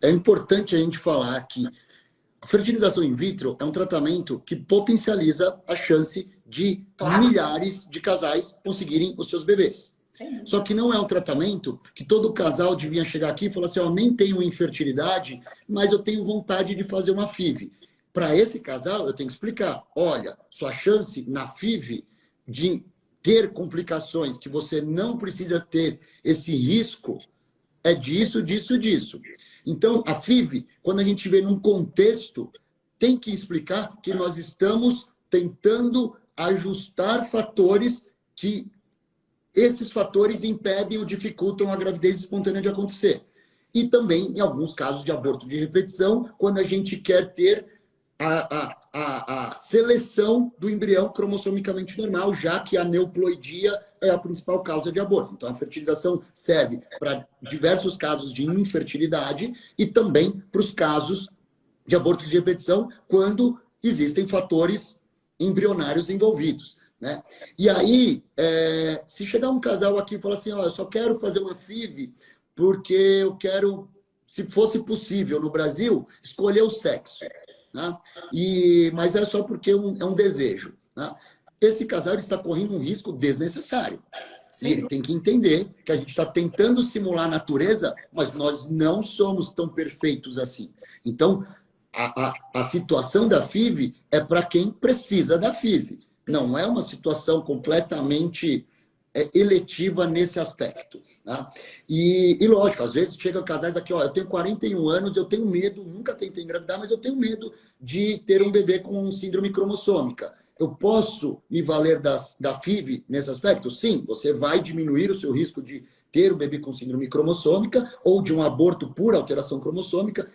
é importante a gente falar que a fertilização in vitro é um tratamento que potencializa a chance de milhares de casais conseguirem os seus bebês. Só que não é um tratamento que todo casal devia chegar aqui e falar assim, ó, nem tenho infertilidade, mas eu tenho vontade de fazer uma FIV. Para esse casal, eu tenho que explicar, olha, sua chance na FIV de ter complicações, que você não precisa ter esse risco, é disso, disso, disso. Então, a FIV, quando a gente vê num contexto, tem que explicar que nós estamos tentando ajustar fatores que esses fatores impedem ou dificultam a gravidez espontânea de acontecer. E também, em alguns casos de aborto de repetição, quando a gente quer ter a seleção do embrião cromossomicamente normal, já que a aneuploidia é a principal causa de aborto. Então, a fertilização serve para diversos casos de infertilidade e também para os casos de abortos de repetição, quando existem fatores embrionários envolvidos, né? E aí, se chegar um casal aqui e falar assim, ó, eu só quero fazer uma FIV porque eu quero, se fosse possível no Brasil, escolher o sexo, né? Mas é só porque é um desejo, né? Esse casal está correndo um risco desnecessário. E ele tem que entender que a gente está tentando simular a natureza, mas nós não somos tão perfeitos assim. Então, a situação da FIV é para quem precisa da FIV. Não é uma situação completamente eletiva nesse aspecto, tá? E lógico, às vezes chegam casais aqui, ó, eu tenho 41 anos, eu tenho medo, nunca tentei engravidar, mas eu tenho medo de ter um bebê com síndrome cromossômica. Eu posso me valer da FIV nesse aspecto? Sim, você vai diminuir o seu risco de ter um bebê com síndrome cromossômica ou de um aborto por alteração cromossômica.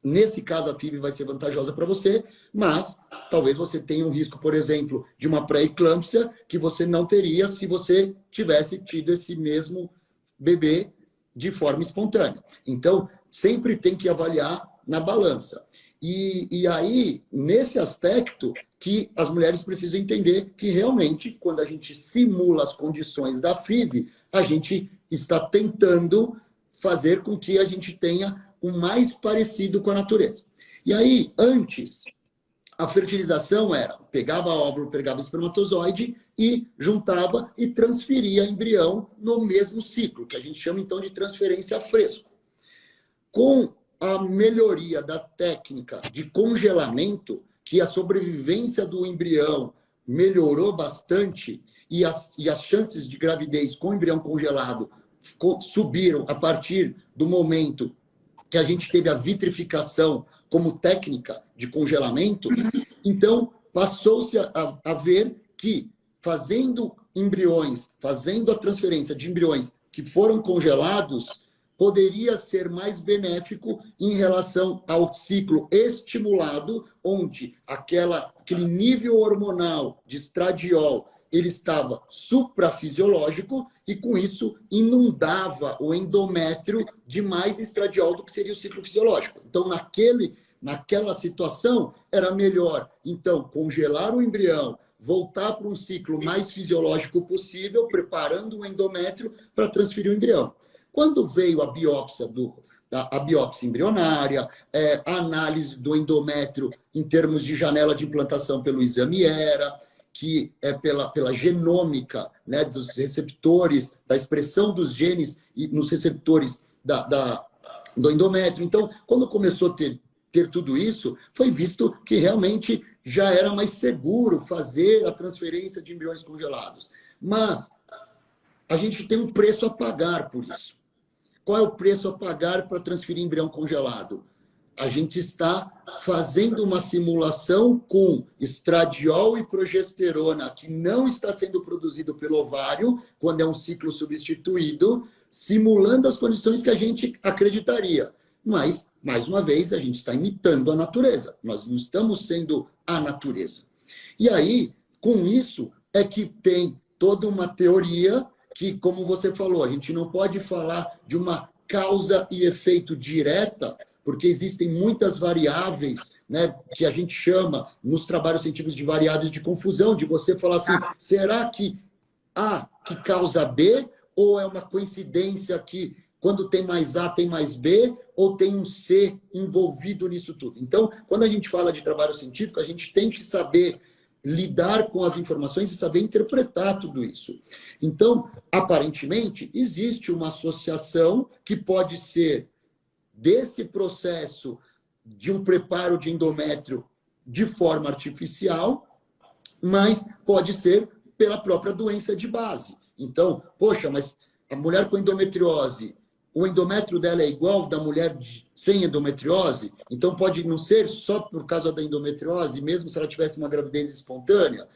Nesse caso, a FIV vai ser vantajosa para você, mas talvez você tenha um risco, por exemplo, de uma pré-eclâmpsia que você não teria se você tivesse tido esse mesmo bebê de forma espontânea. Então, sempre tem que avaliar na balança. E aí, nesse aspecto, que as mulheres precisam entender que realmente, quando a gente simula as condições da FIV, a gente está tentando fazer com que a gente tenha o mais parecido com a natureza. E aí, antes, a fertilização era, pegava óvulo, pegava espermatozoide e juntava e transferia embrião no mesmo ciclo, que a gente chama então de transferência a fresco. Com a melhoria da técnica de congelamento, que a sobrevivência do embrião melhorou bastante e as chances de gravidez com embrião congelado subiram a partir do momento que a gente teve a vitrificação como técnica de congelamento, então passou-se a ver que fazendo a transferência de embriões que foram congelados, poderia ser mais benéfico em relação ao ciclo estimulado, onde aquele nível hormonal de estradiol ele estava suprafisiológico e, com isso, inundava o endométrio de mais estradiol do que seria o ciclo fisiológico. Então, naquela situação, era melhor, então, congelar o embrião, voltar para um ciclo mais fisiológico possível, preparando o endométrio para transferir o embrião. Quando veio a biópsia embrionária, a análise do endométrio em termos de janela de implantação pelo exame HERA, que é pela genômica, né, dos receptores, da expressão dos genes nos receptores do endométrio. Então, quando começou a ter tudo isso, foi visto que realmente já era mais seguro fazer a transferência de embriões congelados. Mas a gente tem um preço a pagar por isso. Qual é o preço a pagar para transferir embrião congelado? A gente está fazendo uma simulação com estradiol e progesterona que não está sendo produzido pelo ovário, quando é um ciclo substituído, simulando as condições que a gente acreditaria. Mas, mais uma vez, a gente está imitando a natureza. Nós não estamos sendo a natureza. E aí, com isso, é que tem toda uma teoria que, como você falou, a gente não pode falar de uma causa e efeito direta, porque existem muitas variáveis, né, que a gente chama, nos trabalhos científicos, de variáveis de confusão, de você falar assim, será que A que causa B, ou é uma coincidência que quando tem mais A, tem mais B, ou tem um C envolvido nisso tudo. Então, quando a gente fala de trabalho científico, a gente tem que saber lidar com as informações e saber interpretar tudo isso. Então, aparentemente, existe uma associação que pode ser desse processo de um preparo de endométrio de forma artificial, mas pode ser pela própria doença de base. Então, poxa, mas a mulher com endometriose, o endométrio dela é igual da mulher sem endometriose? Então, pode não ser só por causa da endometriose, mesmo se ela tivesse uma gravidez espontânea.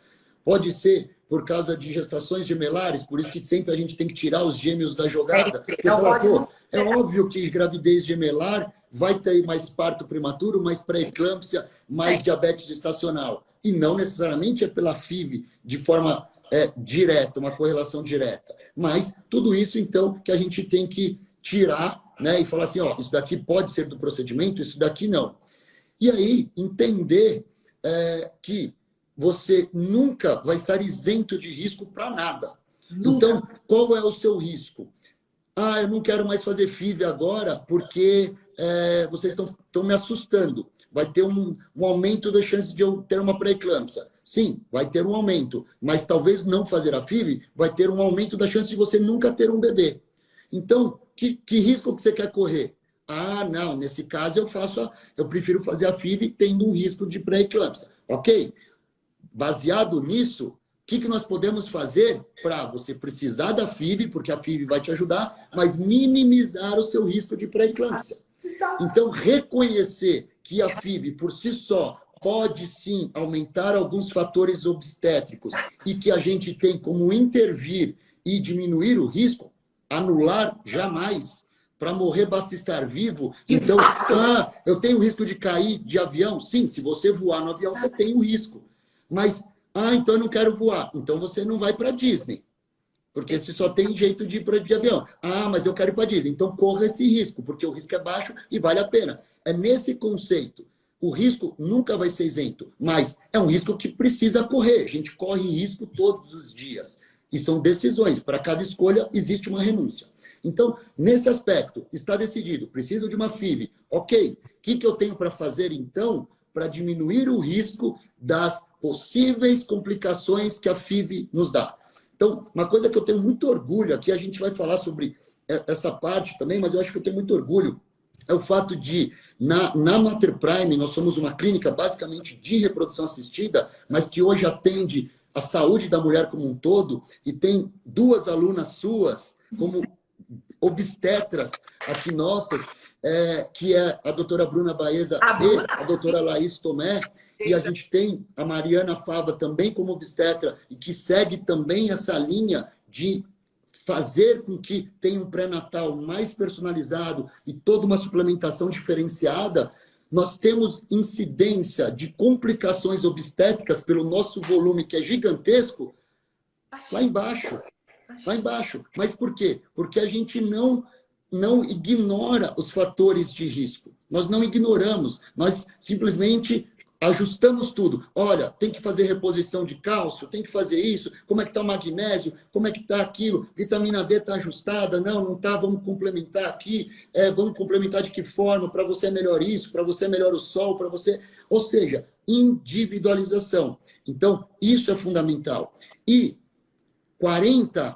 Pode ser por causa de gestações gemelares, por isso que sempre a gente tem que tirar os gêmeos da jogada. Porque fala, pô, é óbvio que gravidez gemelar vai ter mais parto prematuro, mais pré-eclâmpsia, mais diabetes gestacional. E não necessariamente é pela FIV de forma direta, uma correlação direta. Mas tudo isso, então, que a gente tem que tirar, né, e falar assim, ó, isso daqui pode ser do procedimento, isso daqui não. E aí, entender que você nunca vai estar isento de risco para nada. Nunca. Então, qual é o seu risco? Ah, eu não quero mais fazer FIV agora porque vocês estão me assustando. Vai ter um aumento da chance de eu ter uma pré-eclâmpsia. Sim, vai ter um aumento. Mas talvez não fazer a FIV vai ter um aumento da chance de você nunca ter um bebê. Então, que risco que você quer correr? Ah, não, nesse caso eu prefiro fazer a FIV tendo um risco de pré-eclâmpsia. Ok? Baseado nisso, o que nós podemos fazer para você precisar da FIV, porque a FIV vai te ajudar, mas minimizar o seu risco de pré-eclâmpsia? Então, reconhecer que a FIV, por si só, pode sim aumentar alguns fatores obstétricos e que a gente tem como intervir e diminuir o risco, anular jamais. Para morrer basta estar vivo. Então, eu tenho risco de cair de avião? Sim, se você voar no avião, você tem um risco. Mas, então eu não quero voar. Então você não vai para Disney. Porque se só tem jeito de ir de avião. Ah, mas eu quero ir para Disney. Então corra esse risco, porque o risco é baixo e vale a pena. É nesse conceito. O risco nunca vai ser isento, mas é um risco que precisa correr. A gente corre risco todos os dias. E são decisões. Para cada escolha existe uma renúncia. Então, nesse aspecto, está decidido. Preciso de uma FIV. Ok. O que eu tenho para fazer, então, para diminuir o risco das possíveis complicações que a FIV nos dá? Então, uma coisa que eu tenho muito orgulho, aqui a gente vai falar sobre essa parte também, mas eu acho que eu tenho muito orgulho, é o fato de, na Mater Prime, nós somos uma clínica basicamente de reprodução assistida, mas que hoje atende a saúde da mulher como um todo, e tem 2 alunas suas como obstetras aqui nossas, que é a doutora Bruna Baeza e a doutora Laís Tomé, e a gente tem a Mariana Fava também como obstetra, e que segue também essa linha de fazer com que tenha um pré-natal mais personalizado e toda uma suplementação diferenciada. Nós temos incidência de complicações obstétricas pelo nosso volume, que é gigantesco, lá embaixo. Lá embaixo. Mas por quê? Porque a gente não ignora os fatores de risco. Nós não ignoramos. Nós simplesmente ajustamos tudo. Olha, tem que fazer reposição de cálcio, tem que fazer isso, como é que está o magnésio, como é que está aquilo, vitamina D está ajustada, não está, vamos complementar aqui, vamos complementar de que forma, para você é melhor isso, para você é melhor o sol, para você... Ou seja, individualização. Então, isso é fundamental. E 40%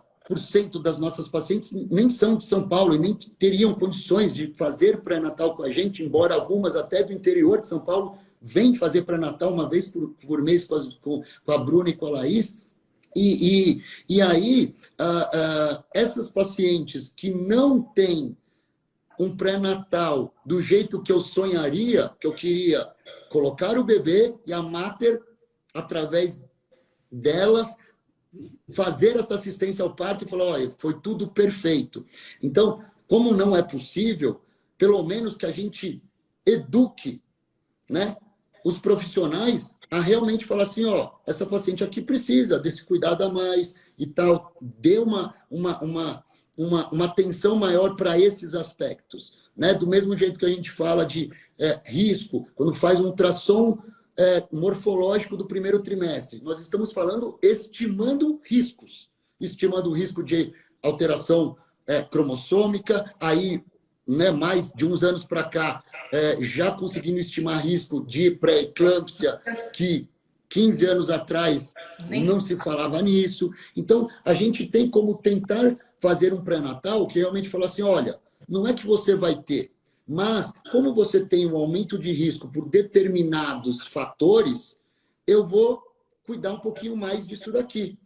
das nossas pacientes nem são de São Paulo e nem teriam condições de fazer pré-natal com a gente, embora algumas até do interior de São Paulo vêm fazer pré-natal uma vez por mês com a Bruna e com a Laís. E aí, essas pacientes que não têm um pré-natal do jeito que eu sonharia, que eu queria colocar o bebê e a Mater, através delas, fazer essa assistência ao parto e falar, olha, foi tudo perfeito. Então, como não é possível, pelo menos que a gente eduque, né, os profissionais a realmente falar assim, ó, essa paciente aqui precisa desse cuidado a mais e tal, dê uma atenção maior para esses aspectos, né? Do mesmo jeito que a gente fala de risco, quando faz um ultrassom morfológico do primeiro trimestre. Nós estamos falando estimando riscos. Estimando o risco de alteração cromossômica, aí, né, mais de uns anos para cá, já conseguimos estimar risco de pré-eclâmpsia, que 15 anos atrás não se falava nisso. Então, a gente tem como tentar fazer um pré-natal que realmente fala assim, olha, não é que você vai ter, mas como você tem um aumento de risco por determinados fatores, eu vou cuidar um pouquinho mais disso daqui.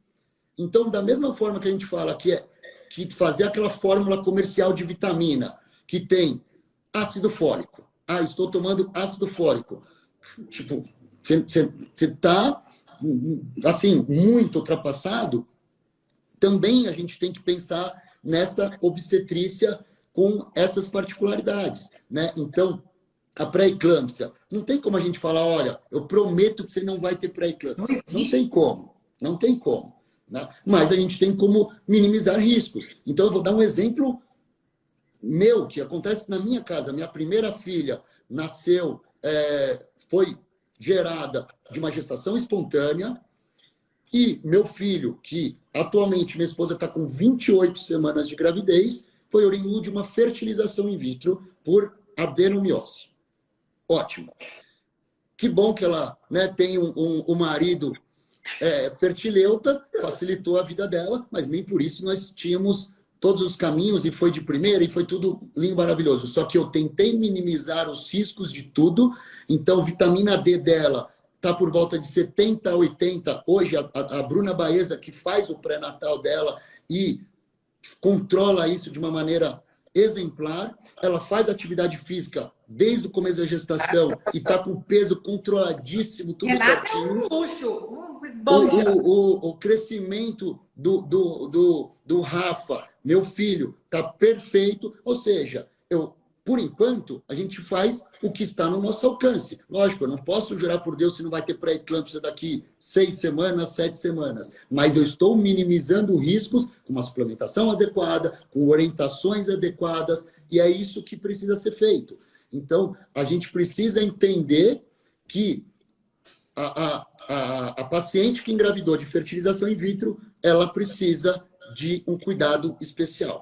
Então, da mesma forma que a gente fala que fazer aquela fórmula comercial de vitamina, que tem ácido fólico. Ah, estou tomando ácido fólico. Tipo, você está, assim, muito ultrapassado. Também a gente tem que pensar nessa obstetrícia com essas particularidades, né? Então, a pré-eclâmpsia, não tem como a gente falar, olha, eu prometo que você não vai ter pré-eclâmpsia. Não tem como, não tem como. Né? Mas a gente tem como minimizar riscos. Então, eu vou dar um exemplo meu, que acontece na minha casa. Minha primeira filha nasceu, foi gerada de uma gestação espontânea, e meu filho, que atualmente minha esposa está com 28 semanas de gravidez, foi oriundo de uma fertilização in vitro por adenomiose. Ótimo. Que bom que ela, né, tem um marido fertileuta, facilitou a vida dela, mas nem por isso nós tínhamos todos os caminhos e foi de primeira e foi tudo lindo, maravilhoso. Só que eu tentei minimizar os riscos de tudo, então vitamina D dela está por volta de 70 a 80. Hoje, a Bruna Baeza, que faz o pré-natal dela e controla isso de uma maneira exemplar, ela faz atividade física desde o começo da gestação e está com peso controladíssimo, tudo certinho. É um luxo, esbanja. O crescimento do Rafa, meu filho, está perfeito. Ou seja, por enquanto, a gente faz o que está no nosso alcance. Lógico, eu não posso jurar por Deus se não vai ter pré-eclâmpsia daqui 6 semanas, 7 semanas. Mas eu estou minimizando riscos com uma suplementação adequada, com orientações adequadas, e é isso que precisa ser feito. Então, a gente precisa entender que a paciente que engravidou de fertilização in vitro, ela precisa de um cuidado especial.